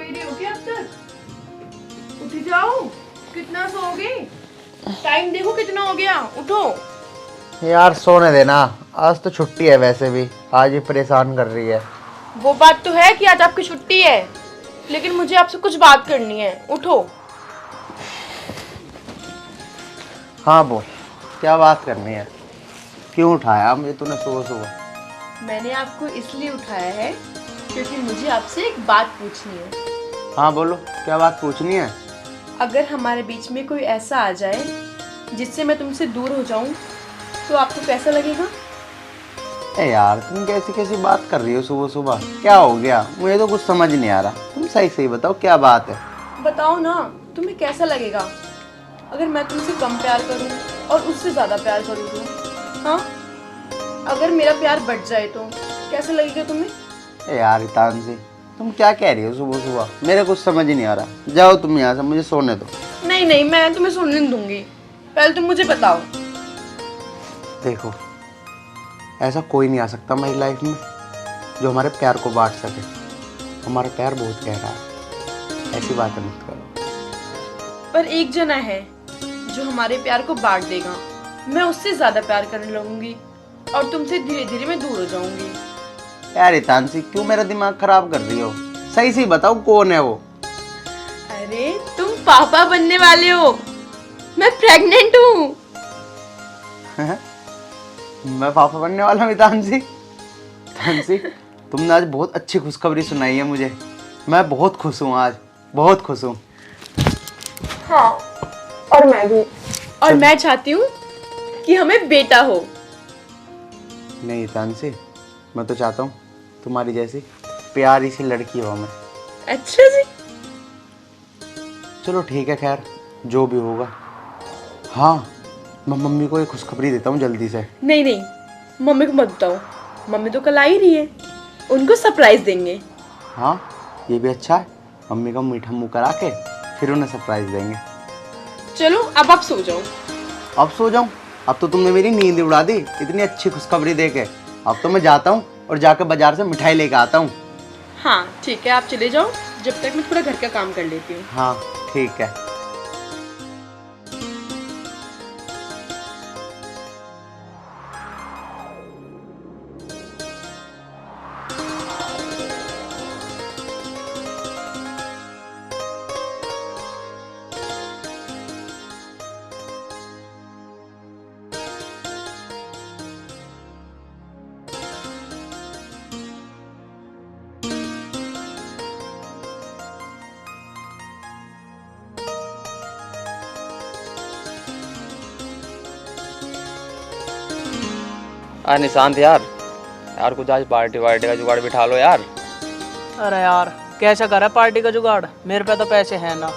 ही रही हो क्या अब तक? उठ जाओ, कितना सोओगे? टाइम देखो कितना हो गया, उठो। यार सोने देना, आज तो छुट्टी है, वैसे भी आज ही परेशान कर रही है। वो बात तो है कि आज आपकी छुट्टी है, लेकिन मुझे आपसे कुछ बात करनी है, उठो। हाँ बोल, क्या बात करनी है? क्यों उठाया मुझे तूने सुबह सुबह? मैंने आपको इसलिए उठाया है क्योंकि मुझे आपसे एक बात पूछनी है। हाँ बोलो, क्या बात पूछनी है? अगर हमारे बीच में कोई ऐसा आ जाए जिससे मैं तुमसे दूर हो जाऊं, तो आपको कैसा लगेगा? ए यार, तुम कैसी कैसी बात कर रही हो सुबह सुबह? क्या हो गया? मुझे तो कुछ समझ नहीं आ रहा। तुम सही सही बताओ, क्या बात है? बताओ ना, तुम्हें कैसा लगेगा अगर मैं तुमसे कम प्यार करूं और उससे ज़्यादा प्यार करूं तो? हाँ, अगर मेरा प्यार बढ़ जाए तो कैसा लगेगा तुम्हें? ए यार हितांशी, तुम क्या कह रही हो सुबह सुबह? मेरे कुछ समझ ही नहीं आ रहा। जाओ तुम यहाँ से, मुझे सोने दो। नहीं नहीं, मैं तुम्हें सुनने नहीं दूंगी, पहले तुम मुझे बताओ। देखो, ऐसा कोई नहीं आ सकता मेरी लाइफ में जो हमारे प्यार को बांट सके। हमारा प्यार बहुत गहरा है, ऐसी बातें मत करो। पर एक जना है जो हमारे प्यार को बांट देगा। मैं उससे ज्यादा प्यार करने लगूंगी और तुमसे धीरे धीरे मैं दूर हो जाऊंगी। यार हितांशी, क्यों मेरा दिमाग खराब कर रही हो? सही सही बताओ, कौन है वो? अरे तुम पापा बनने वाले हो, मैं प्रेग्नेंट हूँ। मैं पापा बनने वाला हूँ हितांशी? हितांशी, तुमने आज बहुत अच्छी खुशखबरी सुनाई है मुझे। मैं बहुत खुश हूँ आज, बहुत खुश हूँ। हाँ, और मैं भी। और मैं चाहती हूँ कि हमें बेटा हो। नहीं हितांशी, मैं तो चाहता हूँ तुम्हारी जैसी प्यारी सी लड़की हो हमें। अच्छा जी। चलो ठीक है, खैर जो भी होगा। हाँ, मैं मम्मी को एक खुशखबरी देता हूँ जल्दी से। नहीं नहीं, मम्मी को मत बताओ, मम्मी तो कल आ ही रही है, उनको सरप्राइज देंगे। हाँ, ये भी अच्छा है। मम्मी का मीठा मुंह करा के फिर उन्हें सरप्राइज देंगे। चलो अब आप सो जाओ। अब सो जाऊं? अब तो तुमने मेरी नींद उड़ा दी इतनी अच्छी खुशखबरी देके। अब तो मैं जाता हूँ और जाकर बाजार से मिठाई लेके आता हूँ। हाँ ठीक है, आप चले जाओ, जब तक मैं थोड़ा घर का काम कर लेती हूँ। हाँ ठीक है। निशांत यार, यार कुछ आज पार्टी वार्टी का जुगाड़ बिठा लो यार। अरे यार कैसा करा पार्टी का जुगाड़, मेरे पे तो पैसे हैं ना।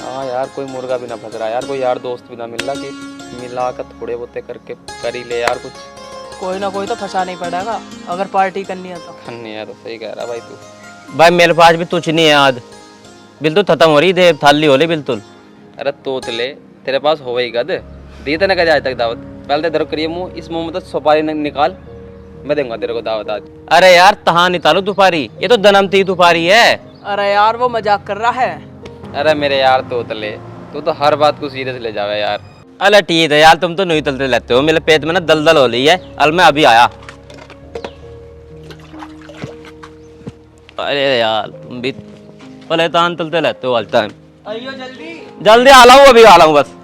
हाँ यार, कोई मुर्गा भी ना फंस रहा यार, कोई यार दोस्त भी ना मिल रहा कि मिला कर थोड़े बोते करके कर ही ले यार कुछ। कोई ना कोई तो फंसा नहीं पड़ेगा अगर पार्टी करनी है तो। करनी है तो सही कह रहा भाई तू। भाई मेरे पास भी तुझ नहीं है आज, बिल्कुल खत्म हो रही दे थाली होली बिल्कुल। अरे तोतले, तेरे पास हो गई कद दी तेने कद आज तक दावत? पहले तेरे करिए मुँह, इस मुँह में तो सुपारी निकाल, मैं दूंगा तेरे को दावत आज। अरे यार तहाँ निकालो तुपारी, ये तो जन्म थी तुपारी है। अरे यार वो मजाक कर रहा है। अरे मेरे यार तोतले, तू तो हर बात को सीरियस ले जावे यार। अरे ठीक है यार, तुम तो नहीं तलते लेते हो, मेरे पेट में ना दलदल हो रही है, अल मैं अभी आया। अरे यार तुम भी पलेतान तलते लेते हो ऑल टाइम। आइयो जल्दी। जल्दी आ रहा हूँ, अभी आ रहा हूँ बस।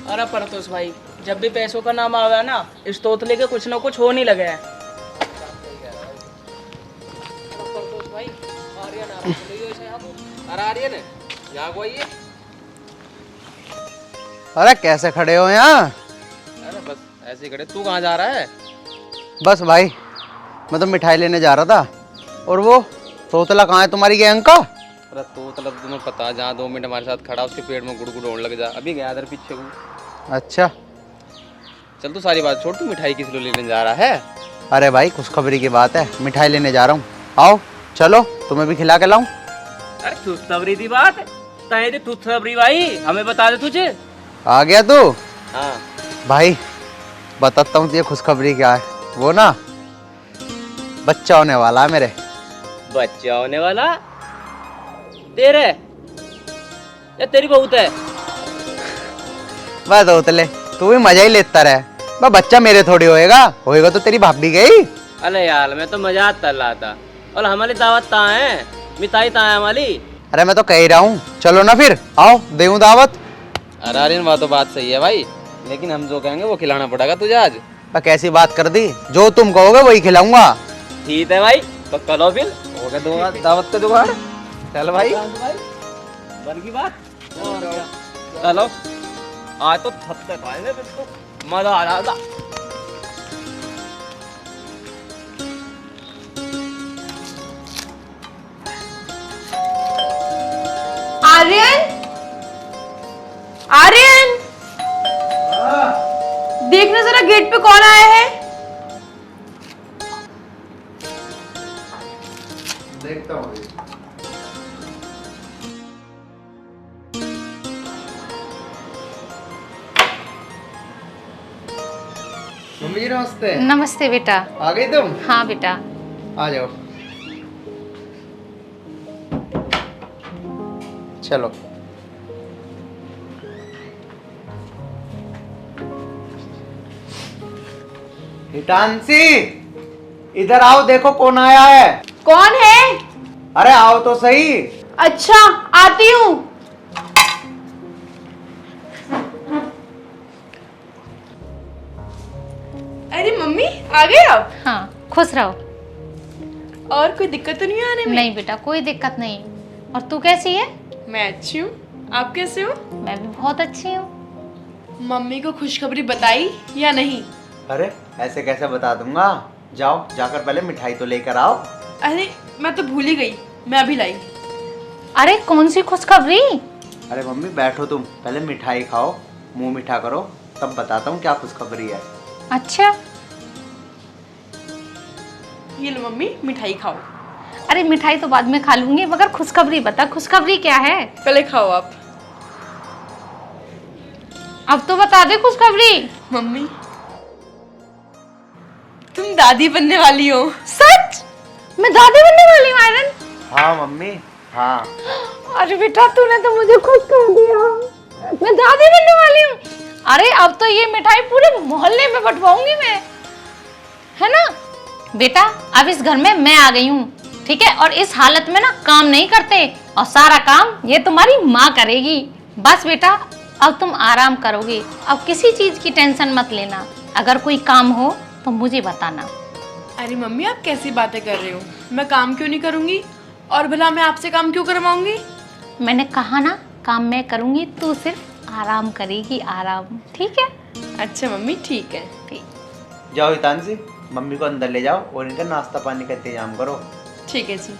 अरे परतोष भाई, जब भी पैसों का नाम आवे ना, इस तोतले के कुछ ना कुछ हो नहीं लगे है। परतोष भाई, आर्यन आ रही है ना, यहाँ को आइए। अरे कैसे खड़े हो यहाँ? अरे बस ऐसे ही खड़े, तू कहाँ जा रहा है? बस भाई, मैं तो मिठाई लेने जा रहा था। और वो तोतला कहाँ है तुम्हारी गैंग का? अरे तोतला तो तुम्हें पता, जहाँ 2 मिनट हमारे साथ खड़ा उसके पेट में गुड़गुड़ होने लग जा, अभी गया इधर पीछे को। अच्छा, चल तू सारी बात छोड़, तू मिठाई किस लिए लेने जा रहा है? अरे भाई खुशखबरी की बात है, मिठाई लेने जा रहा हूँ। आओ चलो, तुम्हें भी खिला के लाऊं। अरे खुशखबरी की बात तय थी, खुशखबरी भाई हमें बता दे तुझे। आ गया तू? हाँ भाई बताता हूँ तुझे खुशखबरी क्या है। वो ना, बच्चा होने वाला है मेरे। बच्चा होने वाला तेरे या तेरी बहुत है? बस उतले, तू भी मजा ही लेता रहे। बस बच्चा मेरे थोड़ी होएगा तो तेरी भाभी गई। अरे यार मैं तो मजाक कर रहा था। और हमारी दावत कहाँ है? मिठाई कहाँ है हमारी? अरे मैं तो कह ही रहा हूँ, चलो ना फिर, आओ देऊं दावत। अरे आर्यन वो तो बात सही है भाई, लेकिन हम जो कहेंगे वो खिलाना पड़ेगा तुझे आज। बस कैसी बात कर दी, जो तुम कहोगे वही खिलाऊंगा। ठीक है भाई, तो करो फिर, हो गया दो दावत का जुगाड़। चल भाई बन की बात। और क्या? चलो आज तो थप्पे खाएंगे, फिर तो मजा आ रहा था। आर्यन, आर्यन, देखना जरा गेट पे कौन आया है। देखता हूँ। मम्मी जी नमस्ते। नमस्ते बेटा। आ गई तुम? हाँ बेटा। आ जाओ। चलो। हिटांशी, इधर आओ, देखो कौन आया है। कौन है? अरे आओ तो सही। अच्छा आती हूँ। अरे मम्मी आ गए आप? हाँ खुश रहो। और कोई दिक्कत तो नहीं है आने में? नहीं बेटा कोई दिक्कत नहीं। और तू कैसी है? मैं अच्छी हूँ, आप कैसे हो? मैं भी बहुत अच्छी हूँ। मम्मी को खुशखबरी बताई या नहीं? अरे ऐसे कैसे बता दूंगा, जाओ जाकर पहले मिठाई तो लेकर आओ। अरे मैं तो भूल ही गई, मैं अभी लाई। अरे कौन सी खुशखबरी? अरे मम्मी बैठो तुम, पहले मिठाई खाओ, मुंह मीठा करो, तब बताता हूँ क्या खुशखबरी है। अच्छा ये लो मम्मी मिठाई खाओ। अरे मिठाई तो बाद में खा लूंगी, मगर खुशखबरी बता, खुशखबरी क्या है? पहले खाओ आप। अब तो बता दे खुशखबरी। मम्मी तुम दादी बनने वाली हो। सच? मैं दादी बनने वाली हूँ आयरन? हाँ मम्मी हाँ। अरे बेटा तूने तो मुझे खुश कर दिया, मैं दादी बनने वाली हूँ। अरे अब तो ये मिठाई पूरे मोहल्ले में बंटवाऊंगी मैं, है ना बेटा? अब इस घर में मैं आ गई हूँ, ठीक है? और इस हालत में ना काम नहीं करते, और सारा काम ये तुम्हारी माँ करेगी। बस बेटा अब तुम आराम करोगे, अब किसी चीज की टेंशन मत लेना। अगर कोई काम हो तो मुझे बताना। अरे मम्मी आप कैसी बातें कर रहे हो? मैं काम क्यों नहीं करूंगी? और भला मैं आपसे काम क्यों करवाऊंगी? मैंने कहा ना काम मैं करूंगी, तू सिर्फ आराम करेगी, आराम, ठीक है? अच्छा मम्मी ठीक है। ठीक। जाओ हितांशी, मम्मी को अंदर ले जाओ और इनका नाश्ता पानी का इंतजाम करो। ठीक है जी।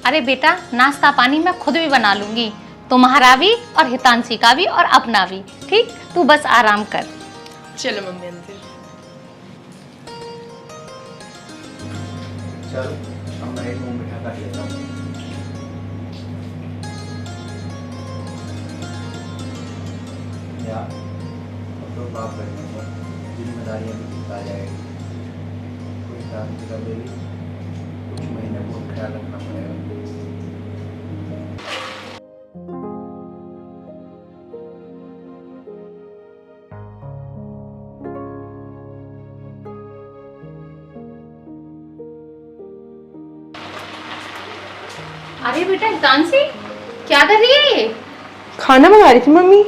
अरे बेटा नाश्ता पानी मैं खुद भी बना लूंगी, तुम्हारा भी और हितांशी का भी और अपना भी, ठीक? तू बस आराम कर। चलो मम्मी अंदर। चल अब मैं एक मुंह मीठा कर लेता हूँ। यार अब तो बाप लगने पर जिम्मेदारियाँ भी आ जाएगी। कोई काम की बेबी कुछ महीने बहुत ख्याल रखना पड़ेगा। अरे बेटा हितांशी क्या कर रही है ये? खाना बना रही थी मम्मी।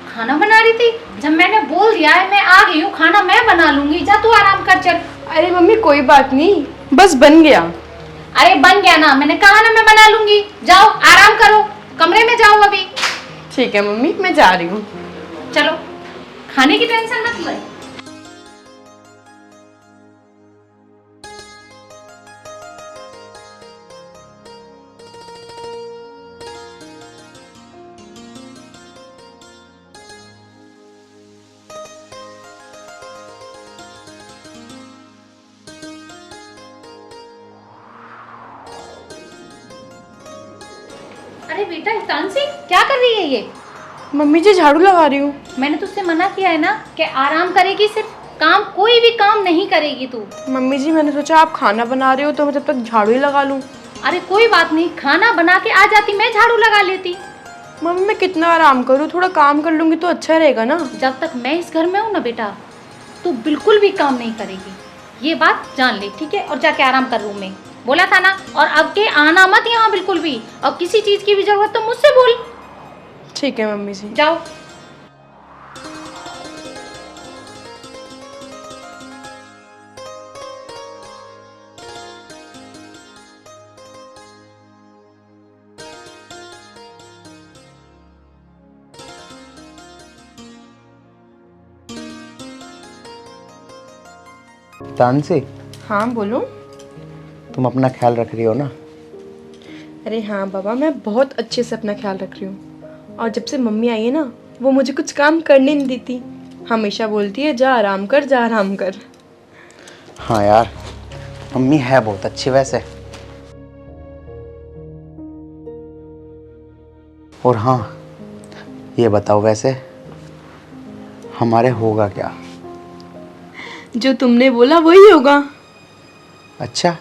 खाना बना रही थी? जब मैंने बोल दिया है मैं आ गई हूँ, खाना मैं बना लूंगी, जा तू आराम कर चल। अरे मम्मी कोई बात नहीं, बस बन गया। अरे बन गया ना, मैंने कहा ना मैं बना लूंगी, जाओ आराम करो, कमरे में जाओ अभी। ठीक है मम्मी मैं जा रही हूँ। चलो खाने की टेंशन मत ले। अरे बेटा हितांशी क्या कर रही है ये? मम्मी जी झाड़ू लगा रही हूँ। मैंने तुझसे मना किया है ना कि आराम करेगी सिर्फ, काम कोई भी काम नहीं करेगी तू। मम्मी जी मैंने सोचा आप खाना बना रहे हो तो मैं तब तक झाड़ू ही लगा लूँ। अरे कोई बात नहीं, खाना बना के आ जाती, मैं झाड़ू लगा लेती। मम्मी मैं कितना आराम करूँ, थोड़ा काम कर लूँगी तो अच्छा रहेगा ना। जब तक मैं इस घर में हूँ ना बेटा, तू बिल्कुल भी काम नहीं करेगी, ये बात जान ले, ठीक है? और जाके आराम कर रूम में, बोला था ना। और अब के आना मत यहाँ बिल्कुल भी, और किसी चीज की भी जरूरत तो मुझसे बोल। ठीक है मम्मी जी। जाओ। तानसी, हाँ बोलो। तुम अपना ख्याल रख रही हो ना? अरे हाँ बाबा, मैं बहुत अच्छे से अपना ख्याल रख रही हूँ। और जब से मम्मी आई है ना, वो मुझे कुछ काम करने नहीं देती, हमेशा बोलती है जा आराम कर, जा आराम कर। हाँ यार, मम्मी है बहुत अच्छी वैसे। और हाँ, ये बताओ वैसे हमारे होगा क्या? जो तुमने बोला वही होगा। अच्छा,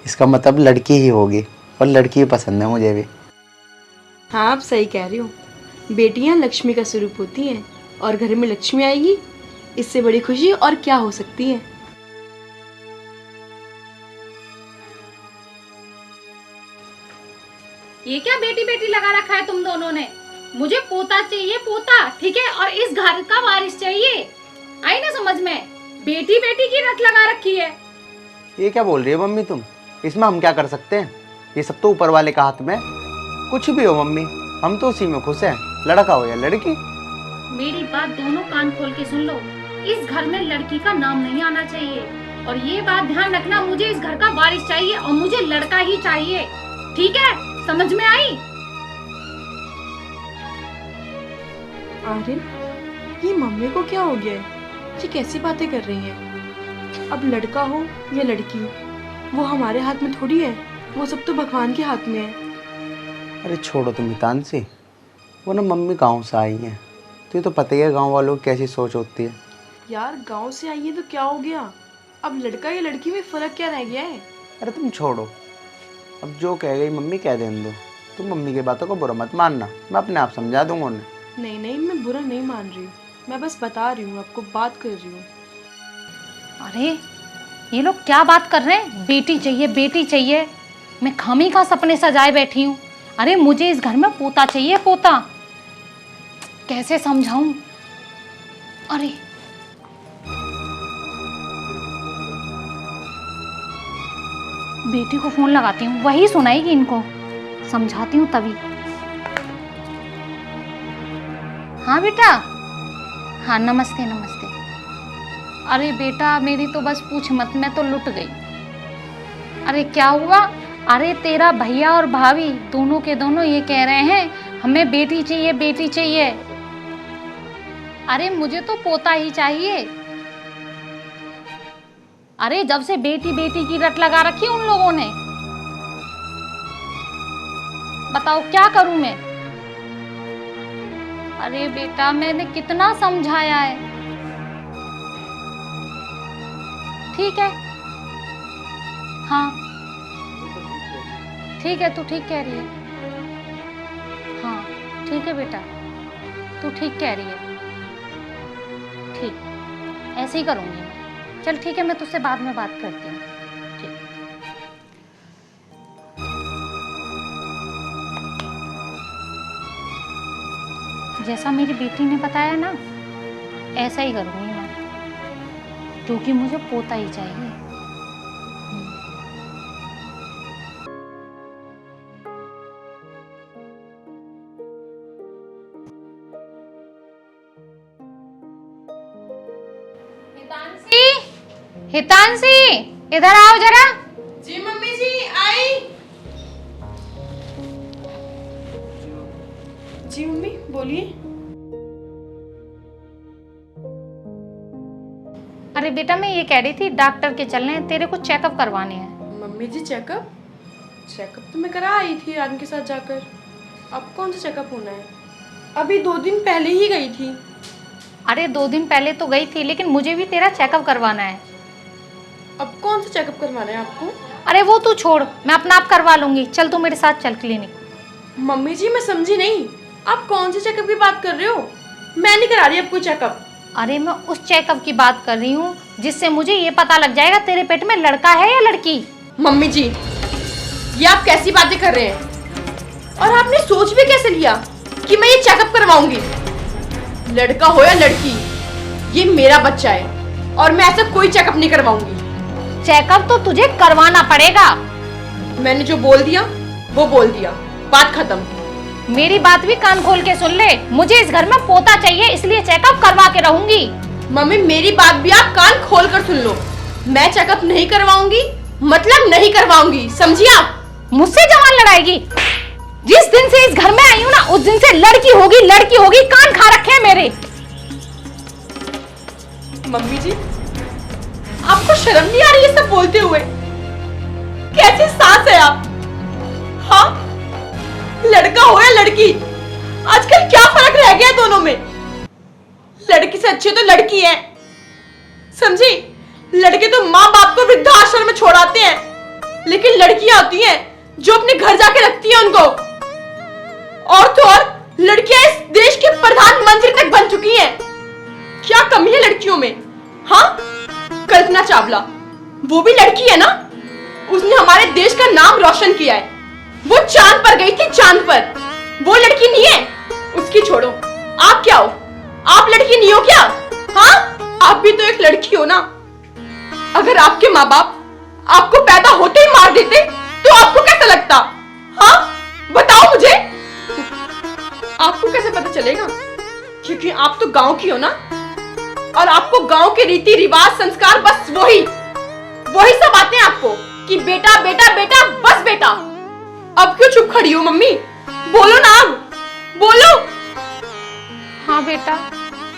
इसका मतलब लड़की ही होगी, और लड़की ही पसंद है मुझे भी। हाँ आप सही कह रही हो, बेटियां लक्ष्मी का स्वरूप होती हैं, और घर में लक्ष्मी आएगी, इससे बड़ी खुशी और क्या हो सकती है। ये क्या बेटी बेटी लगा रखा है तुम दोनों ने? मुझे पोता चाहिए, पोता, ठीक है? और इस घर का वारिस चाहिए। आई ना समझ में? बेटी बेटी की रट लगा रखी है। ये क्या बोल रही है मम्मी तुम? इसमें हम क्या कर सकते हैं? ये सब तो ऊपर वाले का हाथ में। कुछ भी हो मम्मी, हम तो उसी में खुश हैं, लड़का हो या लड़की। मेरी बात दोनों कान खोल के सुन लो, इस घर में लड़की का नाम नहीं आना चाहिए। और ये बात ध्यान रखना, मुझे इस घर का वारिस चाहिए और मुझे लड़का ही चाहिए, ठीक है? समझ में आई? आर्यन, ये मम्मी को क्या हो गया है? ये कैसी बातें कर रही हैं? अब लड़का हो या लड़की, वो हमारे हाथ में थोड़ी है, वो सब तो भगवान के हाथ में है। अरे छोड़ो तुम तानसी, वो ना मम्मी गांव से आई हैं, तो ये तो पता ही है गांव वालों की कैसी सोच होती है। यार गांव से आई है तो क्या हो गया? अब लड़का या लड़की में फर्क क्या रह गया है? अरे तुम छोड़ो, अब जो कह गई मम्मी कह देने दो। तुम मम्मी की बातों को बुरा मत मानना, मैं अपने आप समझा दूंगा उन्हें। नहीं नहीं, मैं बुरा नहीं मान रही हूँ, मैं बस बता रही हूँ, आपको बात कर रही हूँ। अरे ये लोग क्या बात कर रहे हैं? बेटी चाहिए, बेटी चाहिए। मैं खामी का सपने सजाए बैठी हूँ। अरे मुझे इस घर में पोता चाहिए, पोता। कैसे समझाऊं? अरे बेटी को फोन लगाती हूँ, वही सुनाएगी इनको, समझाती हूँ तभी। हाँ बेटा। हाँ नमस्ते नमस्ते। अरे बेटा मेरी तो बस पूछ मत, मैं तो लुट गई। अरे क्या हुआ? अरे तेरा भैया और भाभी दोनों के दोनों ये कह रहे हैं हमें बेटी चाहिए, बेटी चाहिए। अरे मुझे तो पोता ही चाहिए। अरे जब से बेटी बेटी की रट लगा रखी उन लोगों ने, बताओ क्या करूं मैं? अरे बेटा मैंने कितना समझाया है। ठीक है, हाँ ठीक है, तू ठीक कह रही है। हाँ ठीक है बेटा, तू ठीक कह रही है। ठीक, ऐसे ही करूँगी मैं। चल ठीक है, मैं तुझसे बाद में बात करती हूँ। ठीक। जैसा मेरी बेटी ने बताया ना, ऐसा ही करूँगी मैं, क्योंकि मुझे पोता ही चाहिए। हितांशी, इधर आओ जरा। जी मम्मी जी, आई। जी मम्मी बोलिए। अरे बेटा मैं ये कह रही थी, डॉक्टर के चलने हैं, तेरे को चेकअप करवाने हैं। मम्मी जी चेकअप? चेकअप तो मैं करा आई थी आर्यन के साथ जाकर। अब कौन सा चेकअप होना है? अभी 2 दिन पहले ही गई थी। अरे 2 दिन पहले तो गई थी, लेकिन मुझे भी तेरा चेकअप करवाना है। अब कौन सा चेकअप करवाना है आपको? अरे वो तू छोड़, मैं अपना आप करवा लूंगी। चल तू मेरे साथ चल क्लिनिक। मम्मी जी मैं समझी नहीं, आप कौन से चेकअप की बात कर रहे हो? मैं नहीं करा रही अब कोई चेकअप। अरे मैं उस चेकअप की बात कर रही हूँ जिससे मुझे ये पता लग जाएगा तेरे पेट में लड़का है या लड़की। मम्मी जी ये आप कैसी बातें कर रहे हैं? और आपने सोच भी कैसे लिया कि मैं ये चेकअप करवाऊंगी? लड़का हो या लड़की, ये मेरा बच्चा है और मैं ऐसा कोई चेकअप नहीं करवाऊंगी। चेकअप तो तुझे करवाना पड़ेगा। मैंने जो बोल दिया वो बोल दिया, बात खत्म। मेरी बात भी कान खोल के सुन ले, मुझे इस घर में पोता चाहिए, इसलिए चेकअप करवा के रहूंगी। मम्मी मेरी बात भी आप कान खोल कर सुन लो, मैं चेकअप नहीं करवाऊंगी, मतलब नहीं करवाऊंगी, समझी आप? मुझसे जवान लड़ाएगी? जिस दिन से इस घर में आई हूँ ना, उस दिन से लड़की होगी लड़की होगी, कान खा रखे हैं मेरे। मम्मी जी आपको शर्म नहीं आ रही ये सब बोलते हुए? कैसी सास है आप? हाँ, लड़का हो या लड़की, आजकल क्या फर्क रह गया दोनों में? लड़की से अच्छी तो लड़की है, समझी? लड़के तो माँ बाप को वृद्धाश्रम में छोड़ाते हैं, लेकिन लड़कियां होती हैं जो अपने घर जाके रखती हैं उनको। और तो और लड़कियां इस देश के प्रधानमंत्री तक बन चुकी हैं। क्या कमी है लड़कियों में? हाँ, कल्पना चावला वो भी लड़की है ना, उसने हमारे देश का नाम रोशन किया है। वो चांद पर गई थी, चांद पर। वो लड़की नहीं है, उसकी छोड़ो। आप क्या हो? आप लड़की नहीं हो क्या? हाँ, आप भी तो एक लड़की हो ना। अगर आपके माँ बाप आपको पैदा होते ही मार देते तो आपको कैसा लगता? हाँ, बताओ मुझे। आपको कैसे पता चलेगा? क्योंकि आप तो गांव की हो ना, और आपको गांव के रीति रिवाज संस्कार बस वही सब आते हैं आपको कि बेटा बेटा बेटा बस बेटा। अब क्यों चुप खड़ी हो मम्मी? बोलो ना, अब बोलो। हाँ बेटा,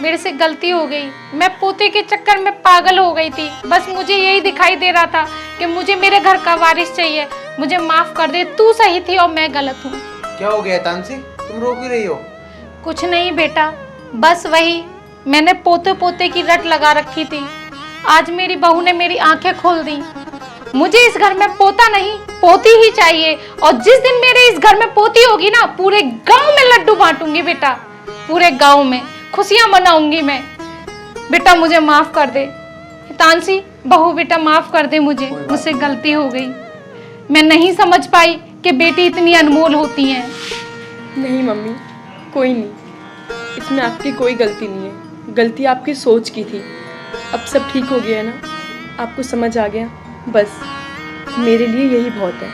मेरे से गलती हो गई, मैं पोते के चक्कर में पागल हो गई थी। बस मुझे यही दिखाई दे रहा था कि मुझे मेरे घर का वारिस चाहिए। मुझे माफ कर दे, तू सही थी और मैं गलत हूँ। क्या हो गया तानसी, तुम रो क्यों रही हो? कुछ नहीं बेटा, बस वही, मैंने पोते पोते की रट लगा रखी थी। आज मेरी बहू ने मेरी आंखें खोल दी। मुझे इस घर में पोता नहीं, पोती ही चाहिए। और जिस दिन मेरे इस घर में पोती होगी ना, पूरे गांव में लड्डू बांटूंगी बेटा, पूरे गांव में खुशियां मनाऊंगी मैं। बेटा मुझे माफ कर दे। तानसी बहू बेटा माफ कर दे मुझसे गलती हो गई। मैं नहीं समझ पाई कि बेटी इतनी अनमोल होती हैं। नहीं मम्मी, कोई नहीं, इसमें आपकी कोई गलती नहीं है। गलती आपकी सोच की थी। अब सब ठीक हो गया है ना, आपको समझ आ गया, बस मेरे लिए यही बहुत है।